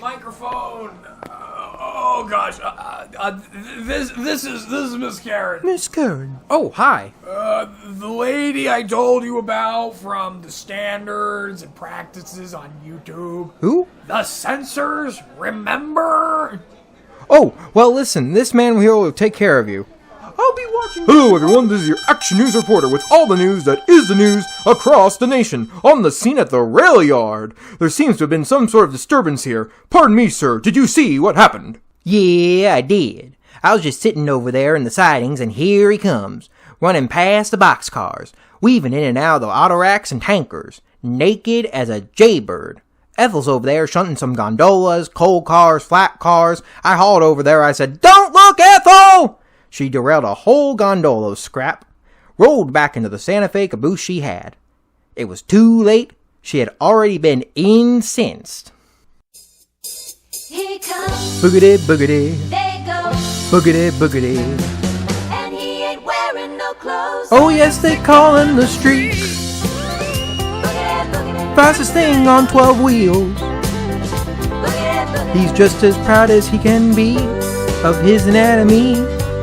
Microphone. Oh gosh. This is Miss Karen. Miss Karen. Oh, hi. The lady I told you about from the standards and practices on YouTube. Who? The censors. Remember? Oh, well, listen. This man here will take care of you. I'll be watching. Hello everyone, this is your Action News reporter with all the news that is the news across the nation. On the scene at the rail yard. There seems to have been some sort of disturbance here. Pardon me, sir, did you see what happened? Yeah, I did. I was just sitting over there in the sidings, and here he comes, running past the boxcars, weaving in and out of the auto racks and tankers, naked as a jaybird. Ethel's over there shunting some gondolas, coal cars, flat cars. I hauled over there, I said, "Don't look, Ethel!" She derailed a whole gondola scrap, rolled back into the Santa Fe caboose she had. It was too late. She had already been incensed. Here comes, Boogity, boogity, they go, boogity, boogity. and he ain't wearing no clothes. Oh yes, they call him the Streak, Boogity, boogity, fastest thing on 12 wheels. boogity, boogity. He's just as proud as he can be of his anatomy.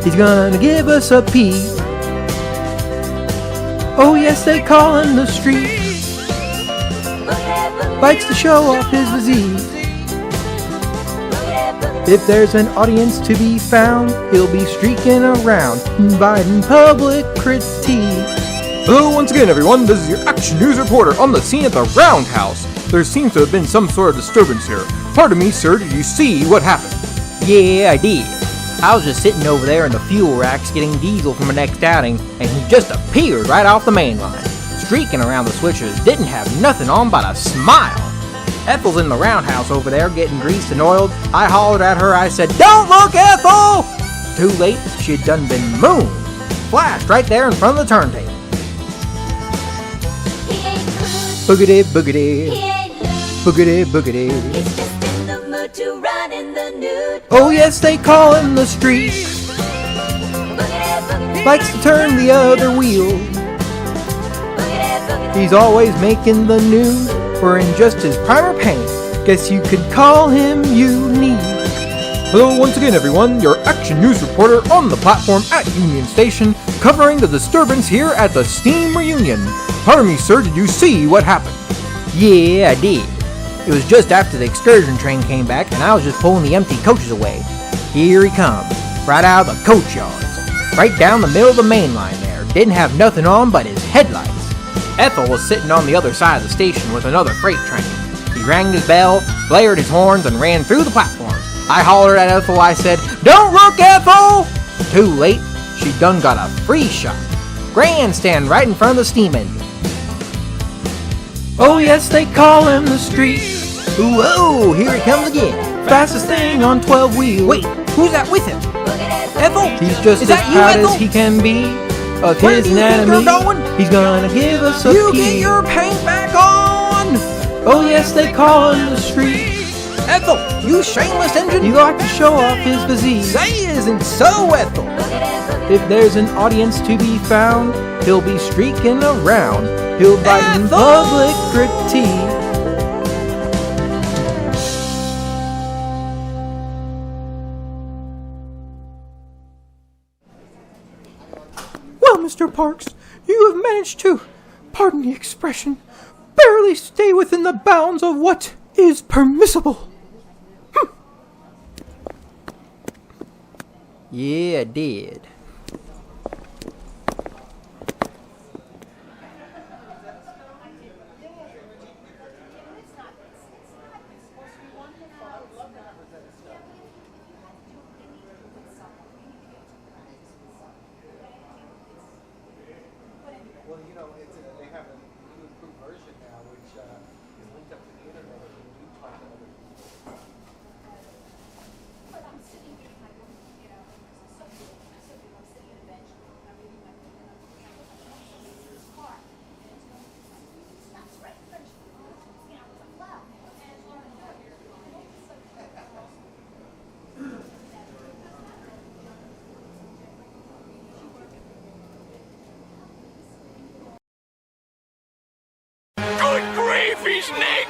He's gonna give us a peek. Oh yes, they call him the Streak. Likes to show off his physique. If there's an audience to be found, he'll be streaking around, inviting public critique. Hello once again everyone, this is your Action News reporter on the scene at the Roundhouse. There seems to have been some sort of disturbance here. Pardon me, sir, did you see what happened? Yeah, I did. I was just sitting over there in the fuel racks getting diesel from the next outing, and he just appeared right off the main line, streaking around the switches, didn't have nothing on but a smile. Ethel's in the roundhouse over there getting greased and oiled. I hollered at her, I said, "Don't look, Ethel!" Too late, she had done been mooned. Flashed right there in front of the turntable. He ain't good, Boogity, he boogity, ain't loose. boogity, boogity. He's just in the mood to run in the nude. Oh yes, they call him the Streak. Boogity, boogity, Likes to turn the other wheel. boogity, boogity. He's always making the news, wearing just his primer paint. Guess you could call him unique. Hello once again everyone, your Action News reporter on the platform at Union Station, covering the disturbance here at the Steam Reunion. Pardon me, sir, did you see what happened? Yeah, I did. It was just after the excursion train came back, and I was just pulling the empty coaches away. Here he comes, right out of the coach yards, right down the middle of the main line there. Didn't have nothing on but his headlights. Ethel was sitting on the other side of the station with another freight train. He rang his bell, blared his horns, and ran through the platform. I hollered at Ethel, I said, "Don't look, Ethel!" Too late, she done got a free shot. Grandstand right in front of the steam engine. Oh yes, they call him the Streak. Whoa, here he comes again. Fastest thing on 12 wheels. Wait, who's that with him? Ethel? He's just Is as that you, proud Ethel? as he can be of Where his do you think anatomy. you're going? He's gonna give us a You peek. get your paint back on! Oh yes, they call him the Streak. Ethel, you shameless engine! He likes to show off his physique. Say isn't so, Ethel! If there's an audience to be found, he'll be streaking around. He'll bite in Ethel! public critique. Well, Mr. Parks, you have managed to, pardon the expression, barely stay within the bounds of what is permissible. Yeah, I did. Well, you know, they have a new improved version now, which is linked up to the internet. And you talk to other people. But I'm sitting here, my computer, so I'm sitting at a bench, I'm reading my book, and I'm in this car, and it's not right in front of me. You know, it's a cloud, and it's on the door here, and all of a sudden, Good grief, he's naked!